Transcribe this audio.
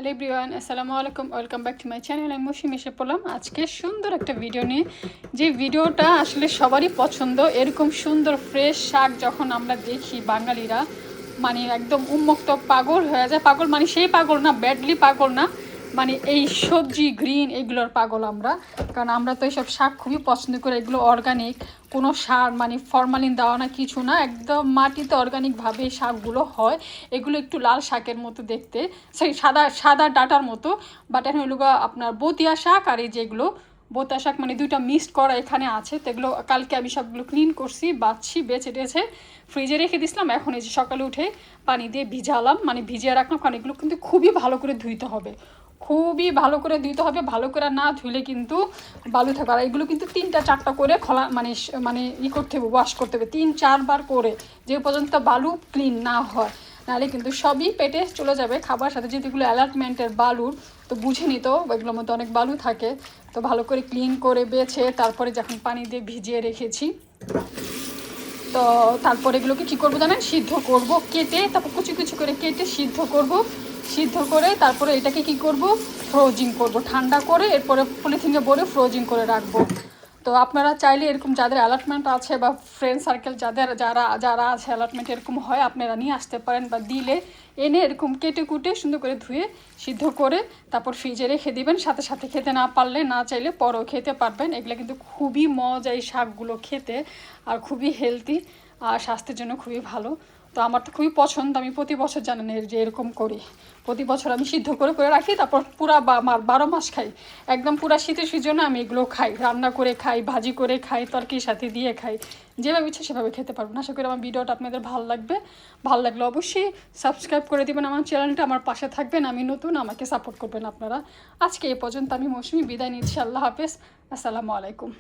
Hello everyone, আসসালামু আলাইকুম। Welcome back to my channel. আমি মৌসুমী এসে পড়লাম আজকে সুন্দর একটা ভিডিও নিয়ে, যে ভিডিওটা আসলে সবারই পছন্দ। এরকম সুন্দর ফ্রেশ শাক যখন আমরা দেখি বাঙালিরা মানে একদম উন্মুক্ত পাগল হয়ে যায়। পাগল মানে সেই পাগল না, ব্যাডলি পাগল না, মানে এই সবজি গ্রিন এগুলোর পাগল আমরা। কারণ আমরা তো এইসব শাক খুবই পছন্দ করি। এগুলো অর্গানিক, কোনো সার মানে ফরমালিন দেওয়া না, কিছু না, একদম মাটিতে অর্গানিকভাবে এই শাকগুলো হয়। এগুলো একটু লাল শাকের মতো দেখতে, সেই সাদা সাদা ডাটার মতো, বাট এখন এগুলো আপনার বতিয়া শাক আর এই যেগুলো বোতা শাক মানে দুইটা মিক্সড করা এখানে আছে। তো এগুলো কালকে আমি সবগুলো ক্লিন করছি, বাছছি, বেছে টেছে ফ্রিজে রেখে দিয়েছিলাম। এখন এই যে সকালে উঠে পানি দিয়ে ভিজালাম, মানে ভিজিয়ে রাখলাম। কারণ এগুলো কিন্তু খুবই ভালো করে ধুইতে হবে, খুবই ভালো করে ধুইতে হবে। ভালো করে না ধুইলে কিন্তু বালু থাকবে। আর এগুলো কিন্তু 3-4টা করে খোলা মানে মানে করতে হবে, ওয়াশ করতে হবে 3-4 বার করে, যে পর্যন্ত বালু ক্লিন না হয়। নাহলে কিন্তু সবই পেটে চলে যাবে খাবার সাথে। যেহেতু এগুলো অ্যালার্টমেন্টের বালুর, তো বুঝে নিত এগুলোর মধ্যে অনেক বালু থাকে। তো ভালো করে ক্লিন করে বেছে তারপরে যখন পানি দিয়ে ভিজিয়ে রেখেছি, তো তারপরে এগুলোকে কী করবো জানেন, সিদ্ধ করব কেটে, তারপর কুচি কুচি করে কেটে সিদ্ধ করব। সিদ্ধ করে তারপরে এটাকে কি করব, ফ্রোজিং করব ঠান্ডা করে, এরপরে পলিথিনে ভরে ফ্রোজিং করে রাখবো। তো আপনারা চাইলে এরকম যাদের অ্যালটমেন্ট আছে বা ফ্রেন্ড সার্কেল যাদের যারা যারা আছে অ্যালটমেন্ট এরকম হয়, আপনারা নিয়ে আসতে পারেন, বা দিলে এনে এরকম কেটে কুটে সুন্দর করে ধুয়ে সিদ্ধ করে তারপর ফ্রিজে রেখে দিবেন। সাথে সাথে খেতে না পারলে, না চাইলে পরেও খেতে পারবেন। এগুলো কিন্তু খুবই মজা এই শাকগুলো খেতে, আর খুবই হেলদি, আর স্বাস্থ্যের জন্য খুবই ভালো। তো আমার তো খুবই পছন্দ, আমি প্রতি বছর জানেন যে এরকম করি। প্রতি বছর আমি সিদ্ধ করে করে রাখি, তারপর পুরা 12 মাস খাই। একদম পুরা শীতের সিজনে আমি এগুলো খাই, রান্না করে খাই, ভাজি করে খাই, তরকারির সাথে দিয়ে খাই, যেভাবে ইচ্ছে সেভাবে খেতে পারবেন। আশা করি আমার ভিডিওটা আপনাদের ভালো লাগবে। ভালো লাগলে অবশ্যই সাবস্ক্রাইব করে দেবেন আমার চ্যানেলটা, আমার পাশে থাকবেন। আমি নতুন, আমাকে সাপোর্ট করবেন আপনারা। আজকে এই পর্যন্ত আমি মৌসুমী বিদায় নিচ্ছি। আল্লাহ হাফেজ, আসসালামু আলাইকুম।